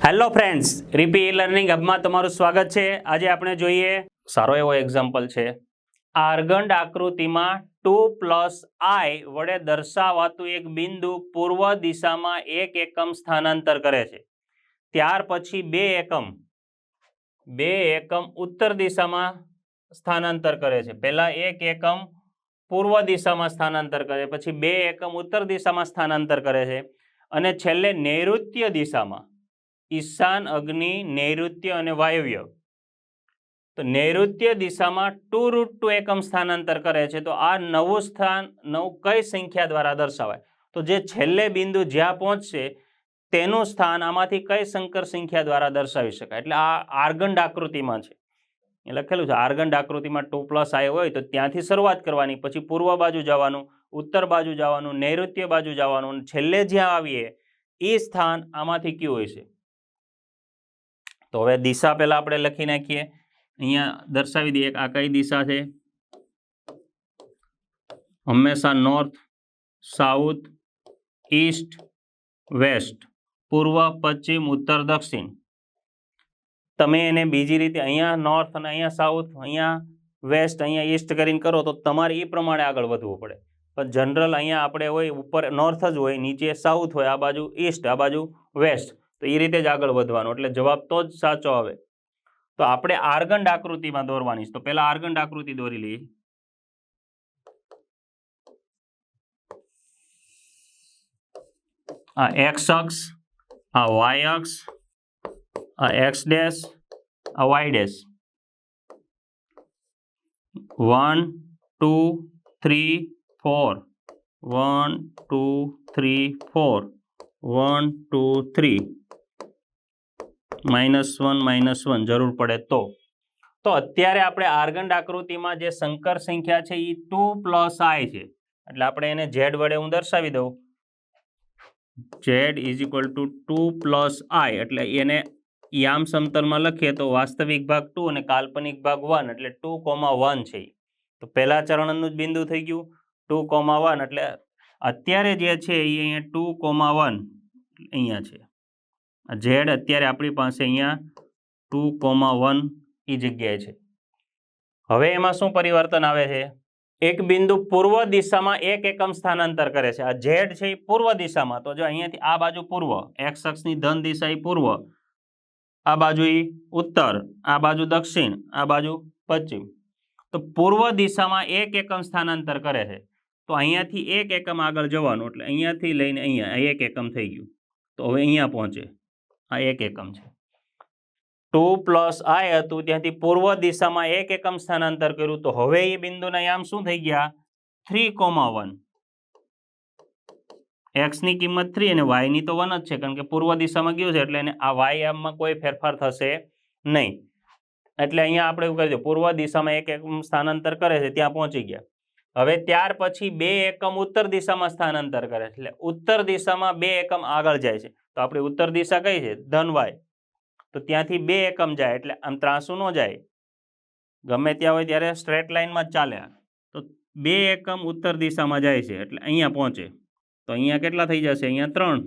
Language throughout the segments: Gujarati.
હેલો ફ્રેન્ડ્સ, રીપી લર્નિંગ હબમાં તમારું સ્વાગત છે। આજે આપણે જોઈએ સારો એવો એક્ઝામ્પલ છે। આર્ગંડ આકૃતિમાં 2 + i વડે દર્શાવાતું એક બિંદુ પૂર્વ દિશામાં 1 એકમ સ્થાનાંતર કરે છે। ત્યાર પછી 2 એકમ ઉત્તર દિશામાં સ્થાનાંતર કરે છે। પહેલા 1 એકમ પૂર્વ દિશામાં સ્થાનાંતર કરે, પછી 2 એકમ ઉત્તર દિશામાં સ્થાનાંતર કરે છે, અને છેલ્લે નૈઋત્ય દિશામાં ઈશાન, અગ્નિ, નૈઋત્ય અને વાયવ્ય, તો નૈઋત્ય દિશામાં 2√2 એકમ સ્થાનાંતર કરે છે। તો આ નવું સ્થાન કઈ સંખ્યા દ્વારા દર્શાવાય? તો જે છેલ્લે બિંદુ જ્યાં પહોંચશે તેનું સ્થાન આમાંથી કઈ સંકર સંખ્યા દ્વારા દર્શાવી શકાય? એટલે આ આર્ગંડ આકૃતિમાં છે, એ લખેલું છે આર્ગંડ આકૃતિમાં 2 + i હોય તો ત્યાંથી શરૂઆત કરવાની, પછી પૂર્વ બાજુ જવાનું, ઉત્તર બાજુ જવાનું, નૈઋત્ય બાજુ જવાનું, અને છેલ્લે જ્યાં આવીએ એ સ્થાન આમાંથી કયું હોય છે? તો હવે દિશા પહેલા આપણે લખી નાખીએ, અહીંયા દર્શાવી દઈએ આ કઈ દિશા છે। હંમેશા નોર્થ, સાઉથ, ઈસ્ટ, વેસ્ટ, પૂર્વ, પશ્ચિમ, ઉત્તર, દક્ષિણ। તમે એને બીજી રીતે અહીંયા નોર્થ અને અહીંયા સાઉથ, અહીંયા વેસ્ટ, અહીંયા ઈસ્ટ કરીને કરો તો તમારે એ પ્રમાણે આગળ વધવું પડે। પણ જનરલ અહીંયા આપણે હોય ઉપર નોર્થ જ હોય, નીચે સાઉથ હોય, આ બાજુ ઈસ્ટ, આ બાજુ વેસ્ટ, તો એ રીતે જ આગળ વધવાનું, એટલે જવાબ તો જ સાચો આવે। તો આપણે આર્ગંડ આકૃતિમાં દોરવાની છે, તો પહેલા આર્ગંડ આકૃતિ દોરી લઈએ। આ એક્સ અક્ષ, આ વાય અક્ષ, આ એક્સ ડેશ, આ વાય ડેશ, 1 2 3 4, 1 2 3 4, 1 2 3, -1 જરૂર પડે તો અત્યારે આપણે આર્ગંડ આકૃતિમાં જે સંકર સંખ્યા છે એ 2 + i છે, એટલે આપણે એને z વડે હું દર્શાવી દઉં। z = 2 + i, એટલે એને યામ સમતલમાં લખીએ તો વાસ્તવિક ભાગ 2 અને કાલ્પનિક ભાગ 1, એટલે 2,1 છે। તો પહેલા ચરણનું જ બિંદુ થઈ ગયું 2,1, એટલે અત્યારે જે છે એ અહીંયા 2,1 અહીંયા છે। z અત્યારે આપણી પાસે અહીંયા 2,1 એ જગ્યાએ છે। હવે એમાં શું પરિવર્તન આવે છે? એક બિંદુ પૂર્વ દિશામાં 1 એકમ સ્થાનાંતર કરે છે। આ z છે એ પૂર્વ દિશામાં, તો જો અહીંયાથી આ બાજુ પૂર્વ, એક્સ અક્ષની ધન દિશા એ પૂર્વ, આ બાજુ એ ઉત્તર, આ બાજુ દક્ષિણ, આ બાજુ પશ્ચિમ, તો પૂર્વ દિશામાં 1 એકમ સ્થાનાંતર કરે છે। તો અહીંયાથી 1 એકમ આગળ જવાનું, એટલે અહીંયાથી લઈને અહીંયા 1 એકમ થઈ ગયું, તો હવે અહીંયા પહોંચે આ 1 એકમ છે। 2 + i હતું, ત્યાંથી પૂર્વ દિશામાં 1 એકમ સ્થાનાંતર કર્યું, તો હવે એ બિંદુના યામ શું થઈ ગયા? 3,1। x ની કિંમત 3 અને y ની તો 1 જ છે, કારણ કે પૂર્વ દિશામાં ગયું છે, એટલે એને આ y યામમાં કોઈ ફેરફાર થશે નહીં, એટલે અહીંયા આપણે એવું કરી દઈએ પૂર્વ દિશામાં 1 એકમ સ્થાનાંતર કરે છે ત્યાં પહોંચી ગયા। હવે ત્યાર પછી 2 એકમ ઉત્તર દિશામાં સ્થાનાંતર કરે છે, એટલે ઉત્તર દિશામાં 2 એકમ આગળ જાય છે, તો આપણી ઉત્તર દિશા કઈ છે? ધન y, તો ત્યાંથી 2 એકમ જાય, એટલે આમ ત્રાસુ ન જાય, ગમે ત્યાં હોય ત્યારે સ્ટ્રેટ લાઇનમાં જ ચાલે। તો 2 એકમ ઉત્તર દિશામાં જાય છે, એટલે અહીંયા પહોંચે, તો અહીંયા કેટલા થઈ જશે? અહીંયા 3,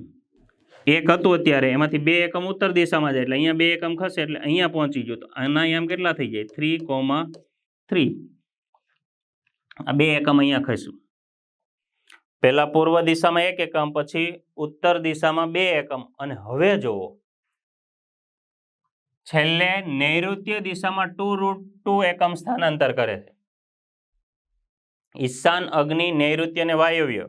1 હતું અત્યારે, એમાંથી 2 એકમ ઉત્તર દિશામાં જાય, એટલે અહીંયા 2 એકમ ખસે, એટલે અહીંયા પહોંચી ગયો, તો આના યામ કેટલા થઈ જાય? 3,3, આ 2 એકમ અહીંયા ખસ્યું। પહેલા પૂર્વ દિશામાં 1 એકમ, પછી ઉત્તર દિશામાં 2 એકમ, અને હવે જુઓ છેલ્લે નૈઋત્ય દિશામાં 2√2 એકમ સ્થાનાંતર કરે છે। ઈશાન, અગ્નિ, નૈઋત્ય અને વાયવ્ય,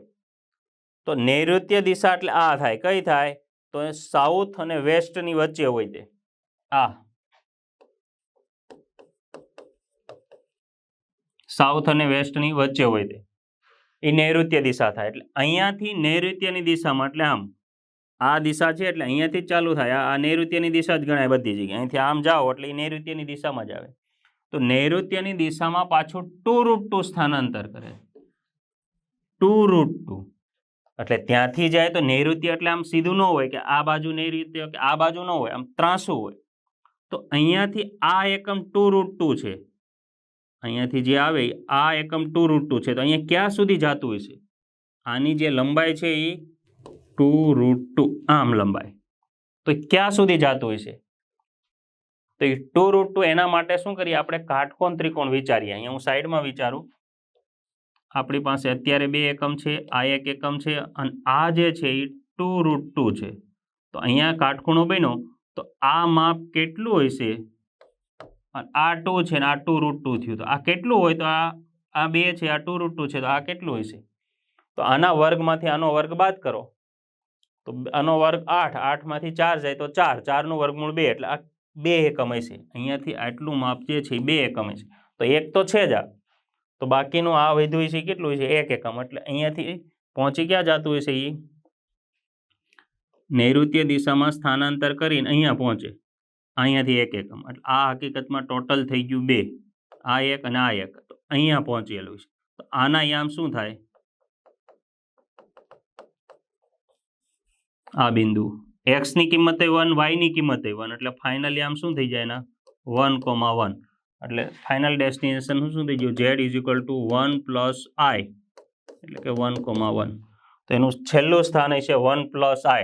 તો નૈઋત્ય દિશા એટલે આ થાય, કઈ થાય? તો સાઉથ અને વેસ્ટની વચ્ચે હોય તે, આ સાઉથ અને વેસ્ટની વચ્ચે હોય તે એ નૈઋત્ય દિશા થાય। એટલે અહીંયાથી નૈઋત્યની દિશામાં, એટલે આમ આ દિશા છે, એટલે અહીંયાથી જ ચાલુ થાય, આ નૈઋત્યની દિશા જ ગણાય બધી જગ્યાએ, અહીંથી આમ જાઓ એટલે એ નૈઋત્યની દિશામાં જ આવે। તો નૈઋત્યની દિશામાં પાછું 2√2 સ્થાનાંતર કરે, 2√2, એટલે ત્યાંથી જાય તો નૈઋત્ય એટલે આમ સીધું ન હોય કે આ બાજુ નૈઋત્ય કે આ બાજુ ન હોય, આમ ત્રાસું હોય, તો અહીંયાથી આ એકમ 2√2 છે, અહીંયાથી જે આવે આ એકમ 2√2 છે, તો અહીંયા ક્યાં સુધી જતું હશે? આની જે લંબાઈ છે એ 2√2 આમ લંબાઈ, તો ક્યાં સુધી જતું હોય છે? તો એ 2√2 એના માટે શું કરીએ આપણે? કાટકોણ ત્રિકોણ વિચારીએ. અહીંયા હું સાઈડમાં વિચારું. આપણી પાસે અત્યારે 2 એકમ છે, આ 1 એકમ છે અને આ જે છે એ 2√2 છે. તો અહીંયા કાટખૂણો બન્યો તો આ માપ કેટલું હોય છે? આ 2 છે ને આ 2√2 થયું. તો આ કેટલું હોય? તો આ 2 છે, આ 2√2 છે, તો આ કેટલું હોય છે? તો આના વર્ગમાંથી આનો વર્ગ બાદ કરો તો આનો વર્ગ 8, 8માંથી 4 જાય તો 4, 4નું વર્ગમૂળ 2 એટલે આ 2 એકમ હશે. અહીંયાથી આટલું માપ જે છે એ 2 એકમ હશે. તો એક તો છે જ આ, તો બાકીનું આ વધ્યું છે કેટલું છે? 1 એકમ. એટલે અહીંયાથી પહોંચી ક્યાં જતું હશે? એ નૈઋત્ય દિશામાં સ્થાનાંતર કરીને અહીંયા પહોંચે, અહીંયાથી 1 એકમ. એટલે આ હકીકતમાં ટોટલ થઈ ગયું 2, આ 1 અને આ 1. તો અહીંયા પહોંચેલું છે. તો આના યામ શું થાય? આ બિંદુ x ની કિંમત 1, y ની કિંમત 1, એટલે ફાઇનલી આમ શું થઈ જાય? એના 1,1. એટલે ફાઇનલ ડેસ્ટિનેશન શું થઈ ગયું? z = 1 + i, એટલે કે 1,1. તો એનું છેલ્લું સ્થાન છે 1 + i.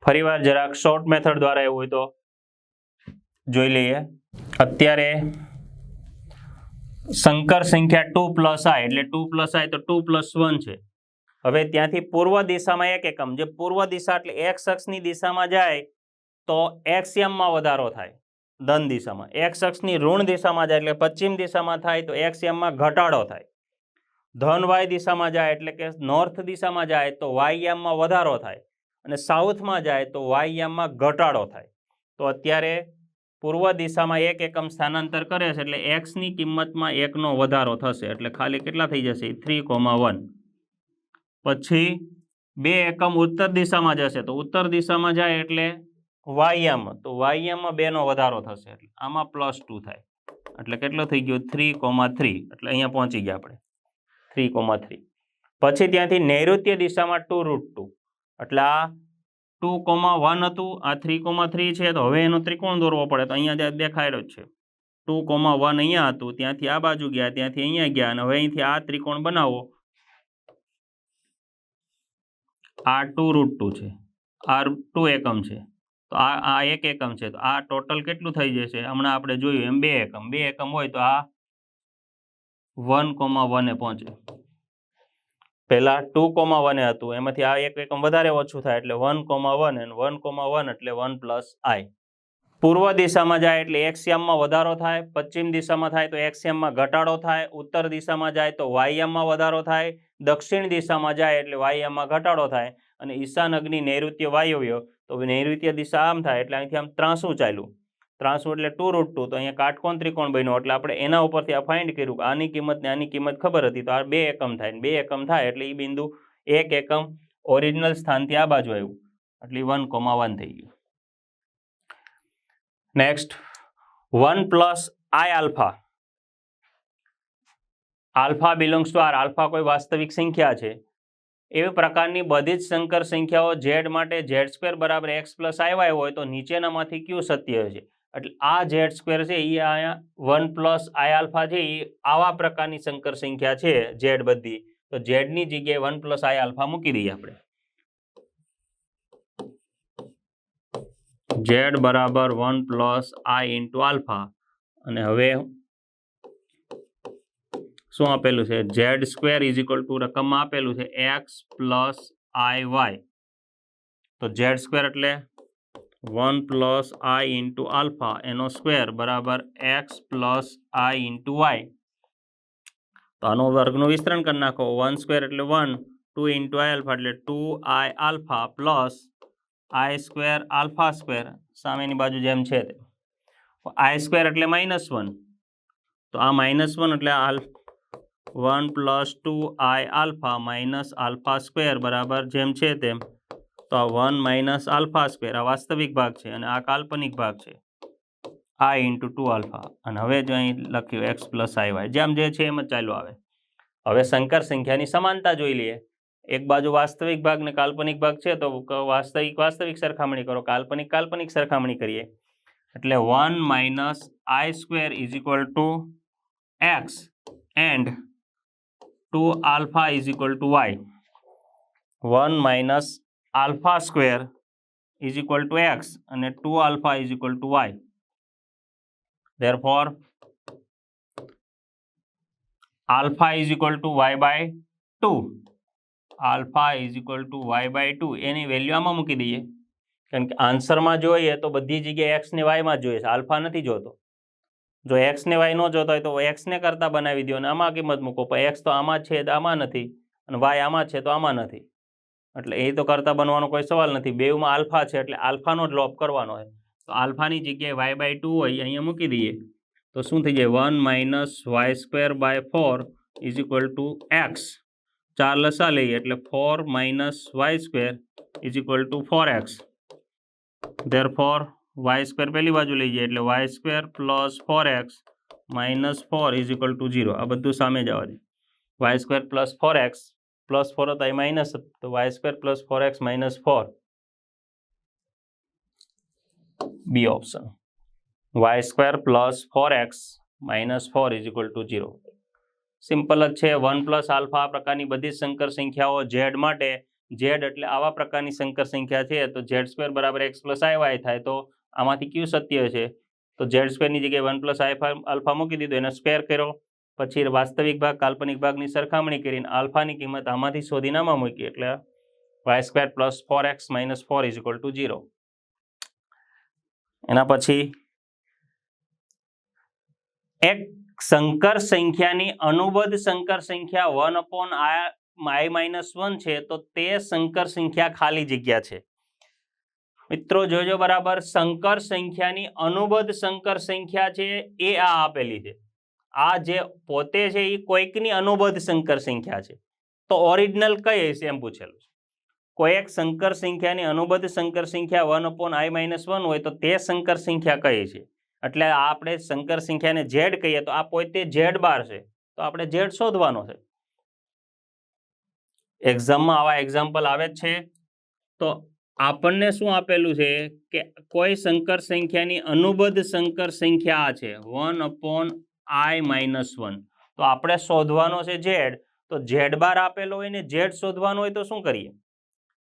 ફરીવાર જરાક શોર્ટ મેથડ દ્વારા એવું હોય તો જોઈ લઈએ. અત્યારે સંકર સંખ્યા 2 + i, એટલે 2 + i તો 2 + 1 છે. હવે ત્યાંથી પૂર્વ દિશામાં 1 એકમ, જે પૂર્વ દિશા એટલે x અક્ષની દિશામાં જાય તો x માં વધારો થાય. ધન દિશામાં x અક્ષની ઋણ દિશામાં જાય એટલે પશ્ચિમ દિશામાં થાય તો x માં ઘટાડો થાય. ધન y દિશામાં જાય એટલે કે નોર્થ દિશામાં જાય તો y માં વધારો થાય અને સાઉથમાં જાય તો y માં ઘટાડો થાય. તો અત્યારે પૂર્વ દિશામાં 1 એકમ સ્થાનાંતર કરે છે એટલે x ની કિંમતમાં 1નો વધારો થશે. એટલે ખાલી કેટલા થઈ જશે? 3,1. પછી 2 એકમ ઉત્તર દિશામાં જશે તો ઉત્તર દિશામાં જાય એટલે વાયમાં, તો વાયમાં 2નો વધારો થશે એટલે આમાં +2 થાય. એટલે કેટલો થઈ ગયો? 3,3. એટલે અહીંયા પહોંચી ગયા આપણે 3,3. પછી ત્યાંથી નૈઋત્ય દિશામાં 2√2, એટલે આ 2,1 હતું, આ 3,3 છે. તો હવે એનો ત્રિકોણ દોરવો પડે. તો અહીંયા દેખાયેલો જ છે 2,1 અહીંયા હતું, ત્યાંથી આ બાજુ ગયા, ત્યાંથી અહીંયા ગયા અને હવે અહીંથી આ ત્રિકોણ બનાવો. આ 2√2 છે, આ 2 એકમ છે, તો આ 1 એકમ છે. તો આ ટોટલ કેટલું થઈ જશે? હમણાં આપણે જોયું એમ 2 એકમ. 2 એકમ હોય તો આ 1,1 પહોંચે. પહેલા 2,1 હતું, એમાંથી આ 1 એકમ વધારે ઓછું થાય એટલે 1,1 અને 1,1 એટલે 1 + i. પૂર્વ દિશામાં જાય એટલે x માં વધારો થાય, પશ્ચિમ દિશામાં થાય તો x માં ઘટાડો થાય, ઉત્તર દિશામાં જાય તો y માં વધારો થાય, દક્ષિણ દિશામાં જાય એટલે y માં ઘટાડો થાય અને ઈશાન અગ્નિ નૈઋત્ય વાયવ્ય, તો નૈઋત્ય દિશા આમ થાય એટલે અહીંથી આમ ત્રાંસું ચાલ્યું. ત્રાંસું એટલે 2√2. તો અહીંયા કાટકોણ ત્રિકોણ બન્યો એટલે આપણે એના ઉપરથી આ ફાઇન્ડ કર્યું. આની કિંમત ને આની કિંમત ખબર હતી તો આ 2 એકમ થાય. 2 એકમ થાય એટલે એ બિંદુ 1 એકમ ઓરિજિનલ સ્થાનથી આ બાજુ આવ્યું એટલે 1,1 થઈ ગયું. Next 1 + i alpha. Alpha belongs to R. Alpha કોઈ વાસ્તવિક સંખ્યા છે. એવી પ્રકારની બધી જ સંકર સંખ્યાઓ z માટે z² = x + iy હોય તો નીચેનામાંથી કયું સત્ય છે? એટલે આ z² છે એ અહીંયા 1 + i આલ્ફા છે એ આવા પ્રકારની સંકર સંખ્યા છે z બધી. તો z ની જગ્યાએ 1 + i આલ્ફા મૂકી દઈએ આપણે. z = 1 + i × alpha. અને હવે શું આપેલું છે? z² રકમમાં આપેલું છે x + iy. તો z² એટલે 1 + i × આલ્ફા એનો સ્ક્વેર બરાબર x + i × y. તો આનો વર્ગનું વિસ્તરણ કરી નાખો. 1² એટલે 1, 2 × i આલ્ફા એટલે 2i આલ્ફા + i² આલ્ફા², સામેની બાજુ જેમ છે તે. i² એટલે -1, તો આ -1 એટલે 1 + 2i આલ્ફા - આલ્ફા² બરાબર જેમ છે તેમ. તો આ 1 - આલ્ફા², આ વાસ્તવિક ભાગ છે અને આ કાલ્પનિક ભાગ છે i × 2 આલ્ફા. અને હવે જો અહીં લખ્યું x + iy, જેમ જે છે એમ જ ચાલુ આવે. હવે સંકર સંખ્યાની સમાનતા જોઈ લઈએ. એક બાજુ વાસ્તવિક ભાગ ને કાલ્પનિક ભાગ છે તો વાસ્તવિક સરખામણી કરો, કાલ્પનિક સરખામણી કરીએ. એટલે 1 - i² = x and 2 alpha is equal to y. 1 minus alpha square is equal to x and 2 alpha is equal to y. Therefore, alpha is equal to y by 2. Alpha is equal to y by 2. Any value આમાં મૂકી દઈએ, કારણ કે આન્સરમાં જોઈએ તો બધી જગ્યાએ x ને y માં જોઈએ છે, આલ્ફા નથી જોતો. જો x ને y નો જોતો હોય તો x ને કરતા બનાવી દો અને આમાં કિંમત મૂકો, પણ x તો આમાં છે તો આમાં નથી અને y આમાં છે તો આમાં નથી, એટલે એ તો કરતા બનવાનો કોઈ સવાલ નથી. બેઉમાં આલ્ફા છે એટલે આલ્ફાનો જ લોપ કરવાનો છે. તો આલ્ફાની જગ્યાએ y by 2 હોય અહીંયા મૂકી દઈએ તો શું થઈ જાય? 1 minus y square by 4 is equal to x. 4 લસા લઈએ એટલે 4 minus y square is equal to 4x. Therefore, y square પહેલી બાજુ લઈ જાય એટલે y square plus 4x minus 4 is equal to 0. આ બધું સામે જવા દે. y square plus 4x plus 4 હતા એ માઇનસ, તો y square plus 4x minus 4. B option. y square plus 4x minus 4 is equal to 0. Simple જ છે. 1 પ્લસ આલ્ફા આ પ્રકારની બધી સંકર સંખ્યાઓ z માટે, z એટલે આવા પ્રકારની સંકર સંખ્યા છે તો z સ્ક્વેર બરાબર x પ્લસ iy થાય. તો આમાંથી કયું સત્ય છે? તો z સ્ક્વેરની જગ્યાએ 1 પ્લસ આલ્ફા મૂકી દીધો, એને સ્ક્વેર કર્યો, પછી વાસ્તવિક ભાગ કાલ્પનિક ભાગની સરખામણી કરીને આલ્ફાની કિંમત આમાંથી શોધીને આમાં મૂકી એટલે y square plus 4x minus 4 is equal to 0. એના પછી એક સંકર સંખ્યાની અનુબદ્ધ સંકર સંખ્યા 1 upon i minus 1 છે તો તે સંકર સંખ્યા ખાલી જગ્યા છે. મિત્રો જોજો બરાબર, સંકર સંખ્યાની અનુબદ્ધ સંકર સંખ્યા છે એ આ આપેલી છે. આ જે પોતે છે એ કોઈકની અનુબદ્ધ સંકર સંખ્યા છે, તો ઓરિજિનલ કઈ હશે એમ પૂછેલું છે. કોઈ એક સંકર સંખ્યાની અનુબદ્ધ સંકર સંખ્યા 1 upon i minus 1 હોય તો તે સંકર સંખ્યા કઈ છે? એટલે આપણે સંકર સંખ્યાને z કહીએ તો આ પોતે z બાર છે, તો આપણે z શોધવાનો છે. એક્ઝામમાં આવા એક્ઝામ્પલ આવે જ છે. તો આપણને શું આપેલું છે કે કોઈ સંકર સંખ્યાની અનુબદ્ધ સંકર સંખ્યા આ છે 1 upon i minus 1, તો આપણે શોધવાનો છે z. તો z બાર આપેલો હોય ને z શોધવાનો હોય તો શું કરીએ?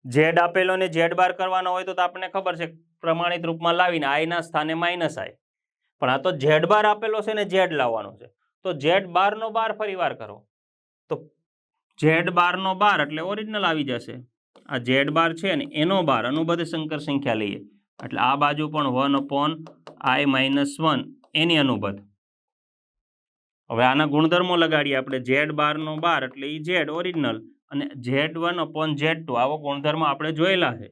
z આપેલો ને z બાર કરવાનો હોય તો આપણને ખબર છે પ્રમાણિત રૂપમાં લાવીને i ના સ્થાને માઇનસ i, પણ આ તો z બાર આપેલો છે ને z લાવવાનો છે, તો z બાર નો બાર ફરીવાર કરો તો z બાર નો બાર એટલે ઓરિજિનલ આવી જશે. આ z બાર છે ને એનો બાર અનુબદ્ધ સંકર સંખ્યા લઈએ એટલે આ બાજુ પણ 1 upon i minus 1 એની અનુબદ્ધ. હવે આના ગુણધર્મો લગાડીએ આપણે. z બાર નો બાર એટલે એ z ઓરિજિનલ અને z1 upon z2 આવો ગુણધર્મ આપણે જોયેલા છે.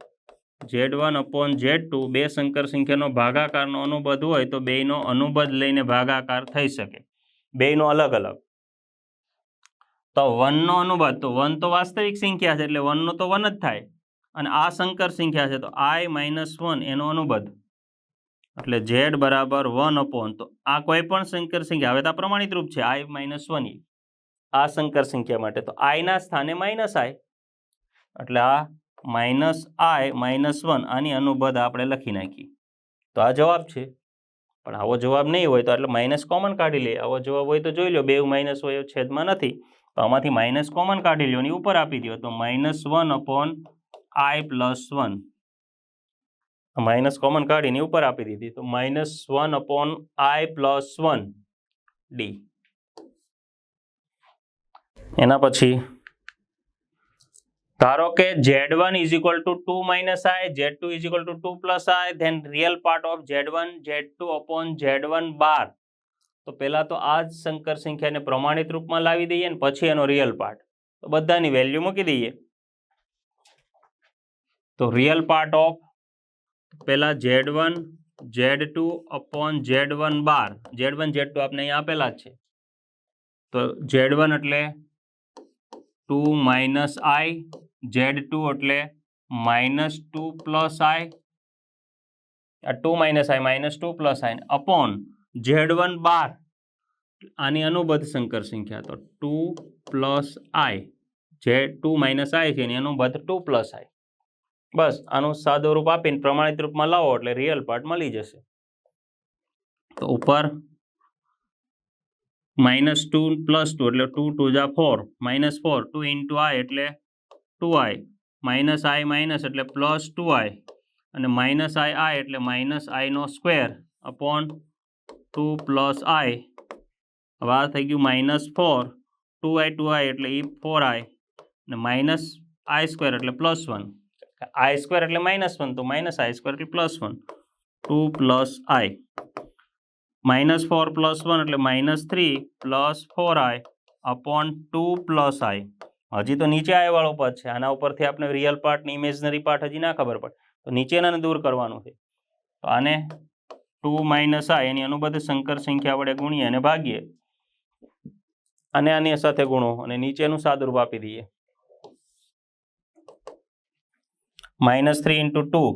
z1 upon z2 બે સંકર સંખ્યાનો ભાગાકારનો અનુબદ્ધ હોય તો બેયનો અનુબદ્ધ લઈને ભાગાકાર થઈ શકે, બેયનો અલગ અલગ. તો 1 નો અનુબદ્ધ, તો 1 તો વાસ્તવિક સંખ્યા છે એટલે 1 નો તો 1 જ થાય, અને આ સંકર સંખ્યા છે તો i minus 1 એનો અનુબદ્ધ એટલે z બરાબર 1 upon, તો આ કોઈ પણ સંકર સંખ્યા, હવે તો આ પ્રમાણિત રૂપ છે i minus 1 આ સંકર સંખ્યા માટે, તો i ના સ્થાને માઇનસ i એટલે આ માઇનસ i minus 1 આની અનુબદ્ધ આપણે લખી નાખી. તો આ જવાબ છે. પણ આવો જવાબ નહીં હોય તો એટલે માઇનસ કોમન કાઢી લઈએ. આવો જવાબ હોય તો જોઈ લો, બે માઇનસ હોય છેદમાં નથી, તો આમાંથી માઇનસ કોમન કાઢી લો અને ઉપર આપી દો તો -1 upon i plus 1. Minus common કાઢીને ઉપર આપી દીધી તો -1 upon i plus 1 d. એના પછી ધારો કે z1 is equal to 2 minus i, z2 is equal to 2 plus i, then real part of z1 z2 upon z1 bar. તો પહેલા તો આ જ સંકર સંખ્યાને પ્રમાણિત રૂપમાં લાવી દઈએ ને પછી એનો રિયલ પાર્ટ, તો બધાની વેલ્યુ મૂકી દઈએ. તો રિયલ પાર્ટ ઓફ પહેલા z1 z2 upon z1 બાર, z1 z2 આપણે અહીંયા આપેલા જ છે, તો z1 એટલે 2 minus i, z2 એટલે -2 plus i, 2 minus i -2 plus i upon z1 બાર આની અનુબદ્ધ સંકર સંખ્યા તો 2 plus i, z2 minus i છે એની અનુબદ્ધ 2 plus i. બસ આનું સાદું રૂપ આપીને પ્રમાણિત રૂપમાં લાવો એટલે રિયલ પાર્ટ મળી જશે. તો ઉપર -2 + 2 એટલે 2 2 જા 4 -4 2 × I એટલે 2I -I માઇનસ એટલે +2I અને -I એટલે -I² અપોન 2 + I. હવે આ થઈ ગયું -4 2I એટલે 4I અને -I² એટલે +1 I² એટલે -1 તો -I² એટલે +1 2 + I -4 + 1 એટલે -3 + 4I અપોન 2 + I. હજી તો નીચે I વાળો પદ છે, આના ઉપરથી આપણે રિયલ પાર્ટ ને ઇમેજનરી પાર્ટ હજી ના ખબર પડે, તો નીચેનાને દૂર કરવાનું છે. તો આને 2 - I એની અનુબદ્ધ સંકર સંખ્યા વડે ગુણીએ અને ભાગીએ અને આની સાથે ગુણો અને નીચેનું સાદુરૂપ આપી દઈએ. -3 × 2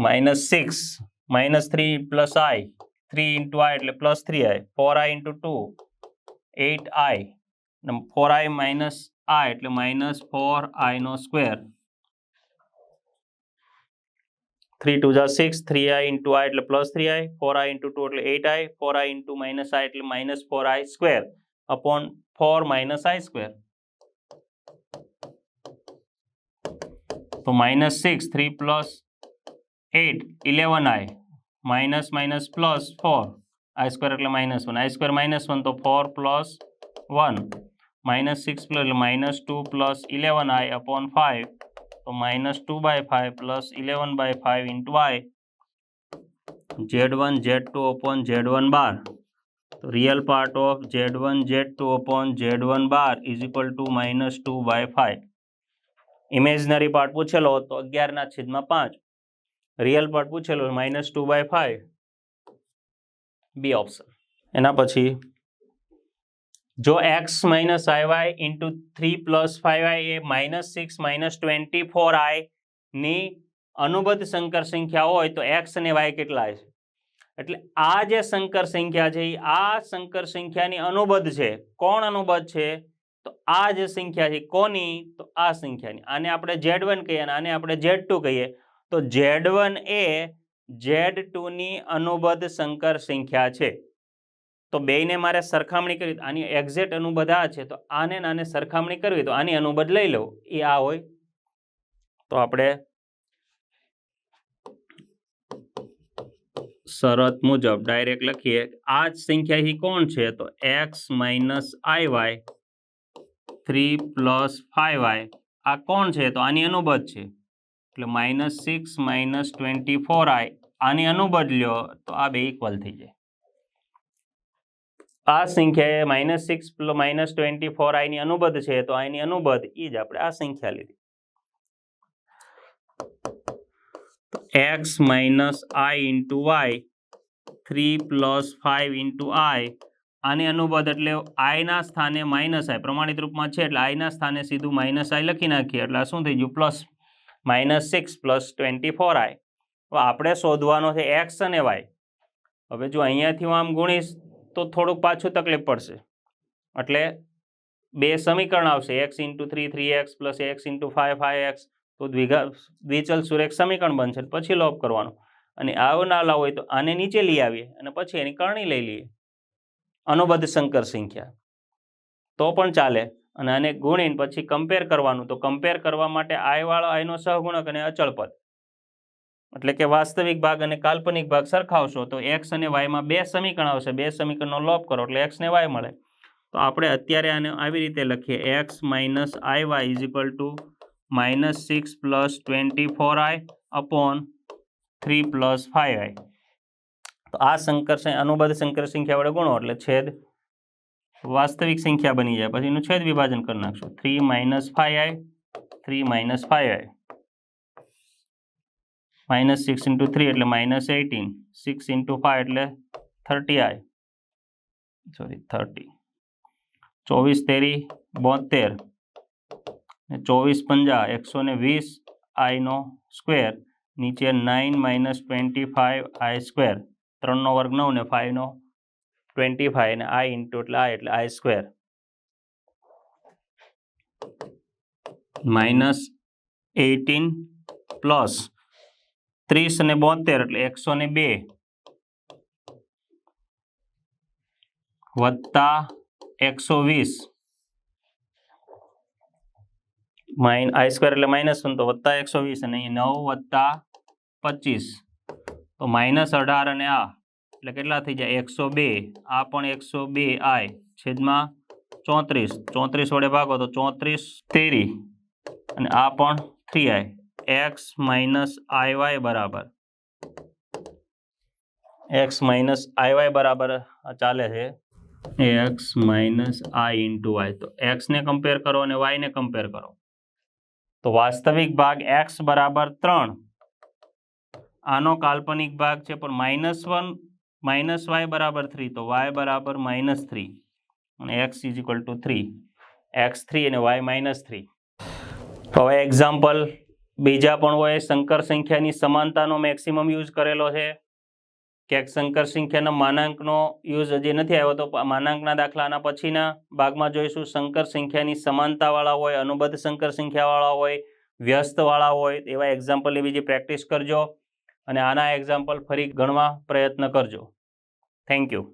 -6 -3 + I 3 × I એટલે +3I 4I × 2 8I 4I - I એટલે -4I². 3 2 જા 6 3I × I એટલે +3I 4I × 2 એટલે 8I 4I × -I એટલે -4I² અપોન 4 - I². તો -6 3 + 8 11I -, +4 I² એટલે -1 I² -1 તો 4 + 1 -6 એટલે -2 + 11I અપોન 5 તો -2/5 + 11/5 × I Z1 Z2 upon Z1 bar. તો real part of Z1 Z2 upon Z1 bar is equal to -2/5. Imaginary part પૂછેલો હતો 11/5. રિયલ પાર્ટ પૂછેલો -2/5. B option. એના પછી જો x - iy × 3 + 5i એ -6 -24i ની અનુબદ્ધ સંકર સંખ્યા હોય તો x અને y કેટલા છે? એટલે આ જે સંકર સંખ્યા છે આ સંકર સંખ્યાની અનુબદ્ધ છે. કોણ અનુબદ્ધ છે? તો આ જે સંખ્યા છે કોની? તો આ સંખ્યાની. આને આપણે Z1 કહીએ અને આને આપણે Z2 કહીએ. તો Z1 એ Z2 ની અનુબદ્ધ સંકર સંખ્યા છે. તો બેયને મારે સરખામણી કરવી, આની એક્ઝેક્ટ અનુબદ્ધ આ છે, તો આને આને સરખામણી કરવી તો આની અનુબદ્ધ લઈ લઉં, એ આ હોય. તો આપણે શરત મુજબ ડાયરેક્ટ લખીએ. આ જ સંખ્યા કોણ છે? તો x - iy 3 + 5i આ કોણ છે? તો આની અનુબદ્ધ છે. એટલે -6 -24i આની અનુબદ્ધ લ્યો તો આ બે ઇક્વલ થઈ જાય. આ સંખ્યા -6 -24i ની અનુબદ્ધ છે, તો આની અનુબદ્ધ એ જ આપણે આ સંખ્યા લીધી. x - i × y 3 + 5 × I આને અનુબદ્ધ એટલે i ના સ્થાને -i પ્રમાણિત રૂપમાં છે એટલે i ના સ્થાને સીધું -i લખી નાખીએ એટલે શું થઈ ગયું? Plus -6 +24i. તો આપણે શોધવાનો છે x અને y. હવે જો અહીંયાથી હું આમ ગુણીશ તો થોડુંક પાછું તકલીફ પડશે. એટલે બે સમીકરણ આવશે x × 3 3x + x × 5 5x. તો દ્વિચલ સુરેખ સમીકરણ બનશે પછી લોપ કરવાનું. અને આવું ના લાવ હોય તો આને નીચે લઈ આવીએ અને પછી એની કરણી લઈ લઈએ અનુબદ્ધ સંકર સંખ્યા તો પણ ચાલે. અને આને ગુણીને પછી કમ્પેર કરવાનું. તો કમ્પેર કરવા માટે i વાળો i નો સહગુણક અને અચળ પદ એટલે કે વાસ્તવિક ભાગ અને કાલ્પનિક ભાગ સરખાવશો તો x અને y માં બે સમીકરણ આવશે. બે સમીકરણનો લોપ કરો એટલે x ને y મળે. તો આપણે અત્યારે આને આવી રીતે લખીએ x - iy = -6 +24i upon 3 + 5i. તો આ અનુબદ્ધ સંકર સંખ્યા વડે ગુણો એટલે છેદ વાસ્તવિક સંખ્યા બની જાય. પછી એનું છેદ વિભાજન કરી નાખશું. 3 - 5i 3 - 5i -6 × 3 એટલે -18 6 × 5 એટલે 30i સોરી 30 24 તેરી 72 24 × 5 120i² નીચે 9 - 25i². 3 નો વર્ગ 9 ને 5 નો 25 અને i × એટલે i એટલે i². -18 પ્લસ 30 અને 72 એટલે 102 વત્તા 120 i સ્ક્વેર એટલે -1 તો વત્તા 120 અને અહીં 9 વત્તા 25 તો -18 અને આ એટલે કેટલા થઈ જાય 102 આ પણ 102 i છેદમાં 34 34 વડે ભાગો તો 34 તેરી અને આ પણ 3i x - iy બરાબર x - iy બરાબર ચાલે છે x - i * y તો x ને કમ્પેર કરો અને y ને કમ્પેર કરો તો વાસ્તવિક ભાગ x બરાબર 3 આનો કાલ્પનિક ભાગ છે પણ -1 - y બરાબર 3 તો y બરાબર -3 અને x = 3 x3 અને y -3 તો હવે એક્ઝામ્પલ બીજા પણ હોય સંકર સંખ્યાની સમાનતાનો મેક્સિમમ યુઝ કરેલો છે ક્યાંક સંકર સંખ્યાના માનાંકનો યુઝ હજી નથી આવ્યો તો માનાંકના દાખલાના પછીના ભાગમાં જોઈશું સંકર સંખ્યાની સમાનતાવાળા હોય અનુબદ્ધ સંકર સંખ્યાવાળા હોય વ્યસ્તવાળા હોય એવા એક્ઝામ્પલની બીજી પ્રેક્ટિસ કરજો અને આના એક્ઝામ્પલ ફરી ગણવા પ્રયત્ન કરજો થેન્ક યુ